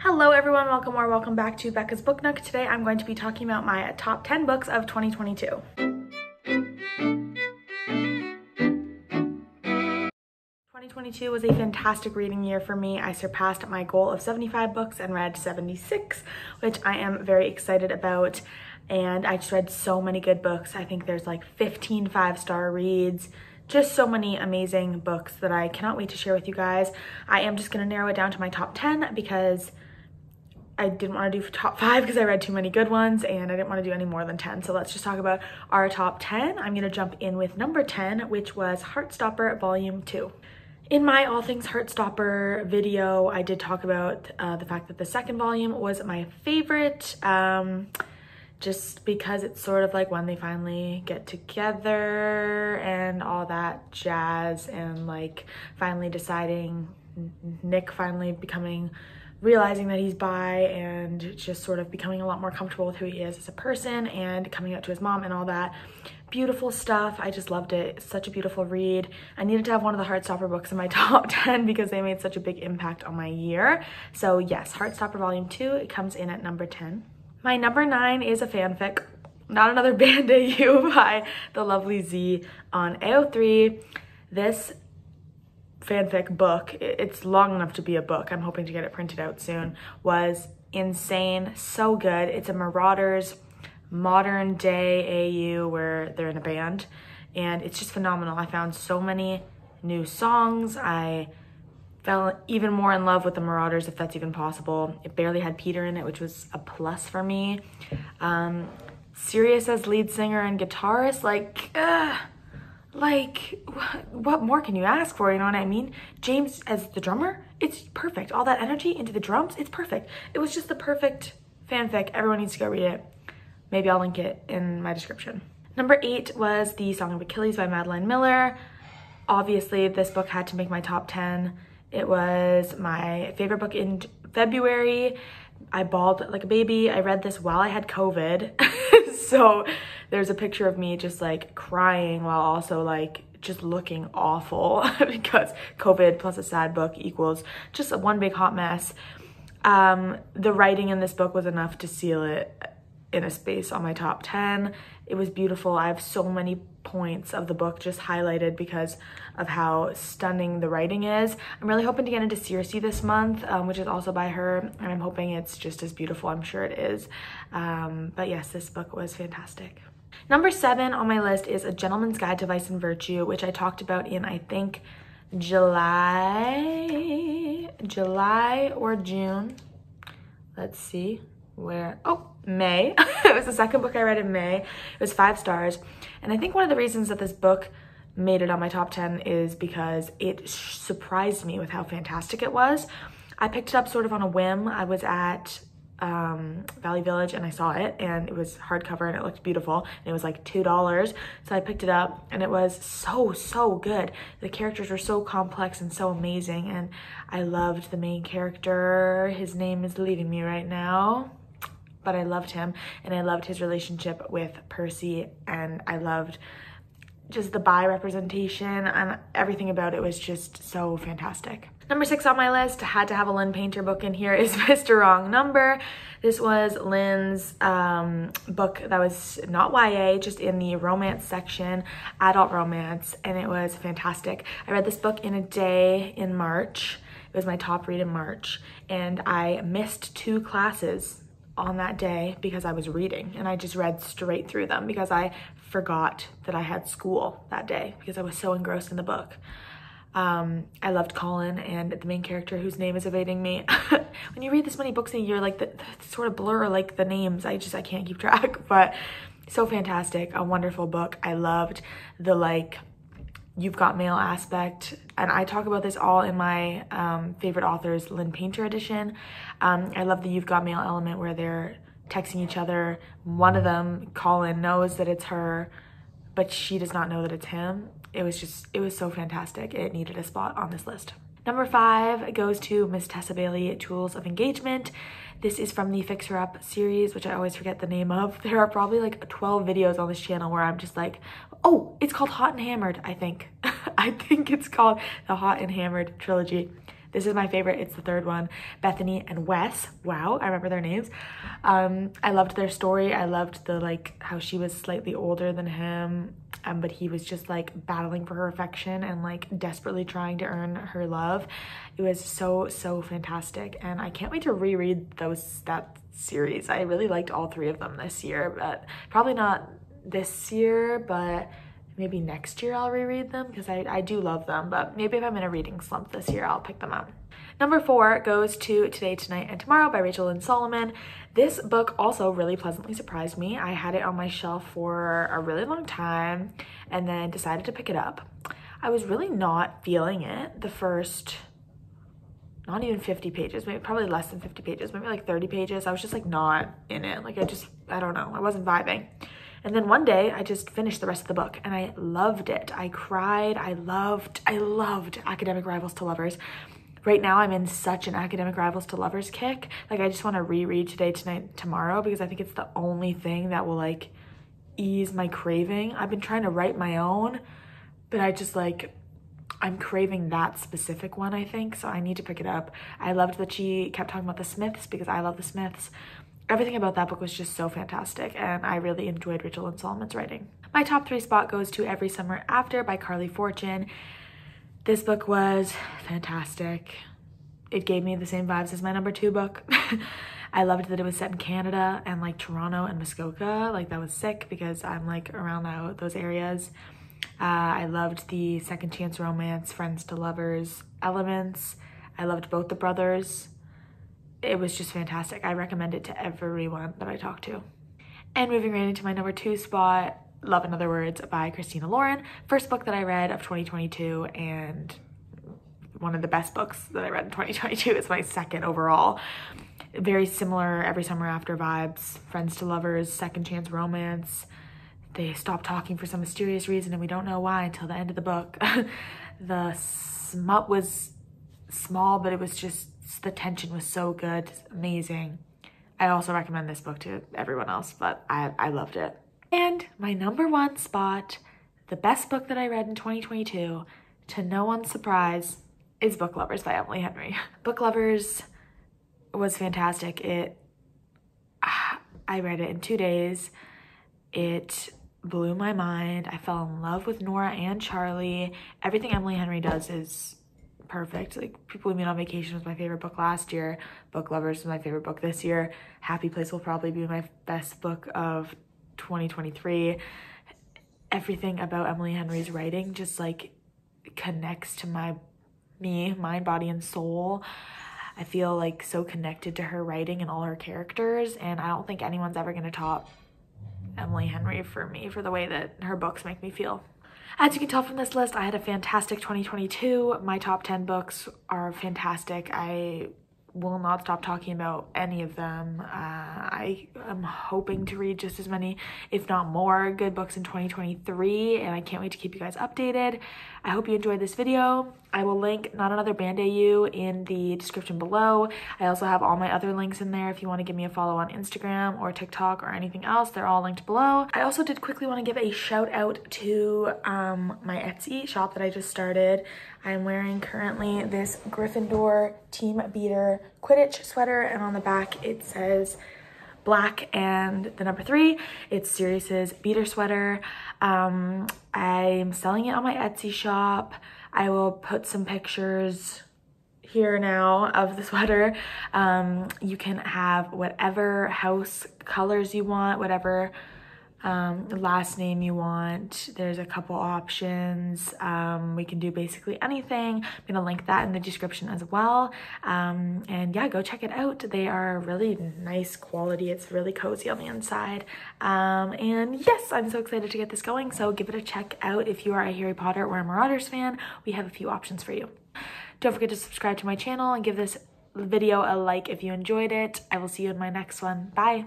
Hello everyone, welcome or welcome back to Becca's Book Nook. Today I'm going to be talking about my top 10 books of 2022. 2022 was a fantastic reading year for me. I surpassed my goal of 75 books and read 76, which I am very excited about. And I just read so many good books. I think there's like 15 five-star reads. Just so many amazing books that I cannot wait to share with you guys. I am just going to narrow it down to my top 10 because I didn't want to do top 5 because I read too many good ones and I didn't want to do any more than 10. So let's just talk about our top 10. I'm going to jump in with number 10, which was Heartstopper Volume 2. In my All Things Heartstopper video, I did talk about the fact that the second volume was my favorite, just because it's sort of like when they finally get together and all that jazz, and like finally deciding, Nick finally realizing that he's bi and just sort of becoming a lot more comfortable with who he is as a person and coming out to his mom and all that beautiful stuff. I just loved it. It's such a beautiful read. I needed to have one of the Heartstopper books in my top 10 because they made such a big impact on my year. So yes, Heartstopper Volume 2, it comes in at number 10. My number 9 is a fanfic, Not Another Band AU by the lovely Z on AO3. This fanfic book, it's long enough to be a book, I'm hoping to get it printed out soon, was insane, so good. It's a Marauders modern day AU where they're in a band, and it's just phenomenal. I found so many new songs. I fell even more in love with the Marauders, if that's even possible. It barely had Peter in it, which was a plus for me. Sirius as lead singer and guitarist, what more can you ask for, you know what I mean? James as the drummer, it's perfect. All that energy into the drums, it's perfect. It was just the perfect fanfic. Everyone needs to go read it. Maybe I'll link it in my description. Number 8 was The Song of Achilles by Madeline Miller. Obviously, this book had to make my top 10. It was my favorite book in February. I bawled like a baby. I read this while I had COVID. So there's a picture of me just like crying while also like just looking awful because COVID plus a sad book equals just one big hot mess. The writing in this book was enough to seal it in a space on my top 10. It was beautiful. I have so many points of the book just highlighted because of how stunning the writing is. I'm really hoping to get into Circe this month, which is also by her, and I'm hoping it's just as beautiful. I'm sure it is. But yes, this book was fantastic. Number 7 on my list is A Gentleman's Guide to Vice and Virtue, which I talked about in, I think, July or June. Let's see where, May. It was the second book I read in May. It was 5 stars. And I think one of the reasons that this book made it on my top 10 is because it surprised me with how fantastic it was. I picked it up sort of on a whim. I was at Valley Village and I saw it, and it was hardcover and it looked beautiful, and it was like $2. So I picked it up and it was so good. The characters were so complex and so amazing, and I loved the main character. His name is leaving me right now, but I loved him, and I loved his relationship with Percy, and I loved just the bi representation, and everything about it was just so fantastic. Number 6 on my list, had to have a Lynn Painter book in here, is Mr. Wrong Number. This was Lynn's book that was not YA, just in the romance section, adult romance, and it was fantastic. I read this book in a day in March. It was my top read in March, and I missed 2 classes on that day because I was reading, and I just read straight through them because I forgot that I had school that day because I was so engrossed in the book. I loved Colin and the main character whose name is evading me. When you read this many books in a year, like the sort of blur like the names, I can't keep track, but so fantastic. A wonderful book. I loved the You've Got Mail aspect, and I talk about this all in my favorite authors Lynn Painter edition. I love the You've Got Mail element where they're texting each other. One of them, Colin, knows that it's her, but she does not know that it's him. It was so fantastic. It needed a spot on this list. Number 5 goes to Miss Tessa Bailey, Tools of Engagement. This is from the Fix Her Up series, which I always forget the name of. There are probably like 12 videos on this channel where I'm just like, oh, it's called Hot and Hammered, I think. I think it's called the Hot and Hammered trilogy. This is my favorite. It's the third one. Bethany and Wes. Wow, I remember their names. I loved their story. I loved the like how she was slightly older than him, but he was just like battling for her affection and like desperately trying to earn her love. It was so fantastic, and I can't wait to reread that series. I really liked all three of them this year, but probably not this year, but maybe next year I'll reread them because I do love them, but maybe if I'm in a reading slump this year, I'll pick them up. Number 4 goes to Today, Tonight, and Tomorrow by Rachel Lynn Solomon. This book also really pleasantly surprised me. I had it on my shelf for a really long time and then decided to pick it up. I was really not feeling it the first, not even 50 pages, maybe probably less than 50 pages, maybe like 30 pages. I was just like not in it. Like I don't know, I wasn't vibing. And then one day I just finished the rest of the book and I loved it. I cried. I loved Academic Rivals to Lovers. Right now I'm in such an Academic Rivals to Lovers kick. Like I just want to reread Today, Tonight, Tomorrow because I think it's the only thing that will like ease my craving. I've been trying to write my own, but I just like, I'm craving that specific one, I think, so I need to pick it up. I loved that she kept talking about the Smiths because I love the Smiths. Everything about that book was just so fantastic, and I really enjoyed Rachel Lynn Solomon's writing. My top 3 spot goes to Every Summer After by Carly Fortune. This book was fantastic. It gave me the same vibes as my number 2 book. I loved that it was set in Canada and like Toronto and Muskoka. Like that was sick because I'm like around those areas. I loved the second chance romance, friends to lovers elements. I loved both the brothers. It was just fantastic. I recommend it to everyone that I talk to. And moving right into my number 2 spot, Love in Other Words by Christina Lauren. First book that I read of 2022 and one of the best books that I read in 2022. It's my second overall. Very similar Every Summer After vibes, friends to lovers, second chance romance. They stop talking for some mysterious reason and we don't know why until the end of the book. The smut was small, but it was just, the tension was so good, amazing. I also recommend this book to everyone else, but I loved it. And my number 1 spot, the best book that I read in 2022, to no one's surprise, is Book Lovers by Emily Henry. Book Lovers was fantastic. I read it in 2 days. It blew my mind. I fell in love with Nora and Charlie. Everything Emily Henry does is perfect. Like People We Meet on Vacation was my favorite book last year. Book Lovers was my favorite book this year. Happy Place will probably be my best book of 2023. Everything about Emily Henry's writing just like connects to me, mind, body, and soul. I feel like so connected to her writing and all her characters, and I don't think anyone's ever going to top Emily Henry for me for the way that her books make me feel. As you can tell from this list, I had a fantastic 2022. My top 10 books are fantastic. I will not stop talking about any of them. I am hoping to read just as many, if not more, good books in 2023, and I can't wait to keep you guys updated. I hope you enjoyed this video. I will link Not Another Band AU in the description below. I also have all my other links in there if you want to give me a follow on Instagram or TikTok or anything else. They're all linked below. I also did quickly want to give a shout out to my Etsy shop that I just started. I'm wearing currently this Gryffindor Team Beater Quidditch sweater, and on the back it says black and the number 3. It's Sirius's beater sweater. I'm selling it on my Etsy shop. I will put some pictures here now of the sweater. You can have whatever house colors you want, whatever last name you want. There's a couple options. We can do basically anything. I'm gonna link that in the description as well. And yeah, go check it out. They are really nice quality. It's really cozy on the inside. And yes, I'm so excited to get this going. So give it a check out if you are a Harry Potter or a Marauders fan. We have a few options for you. Don't forget to subscribe to my channel and give this video a like if you enjoyed it. I will see you in my next one. Bye.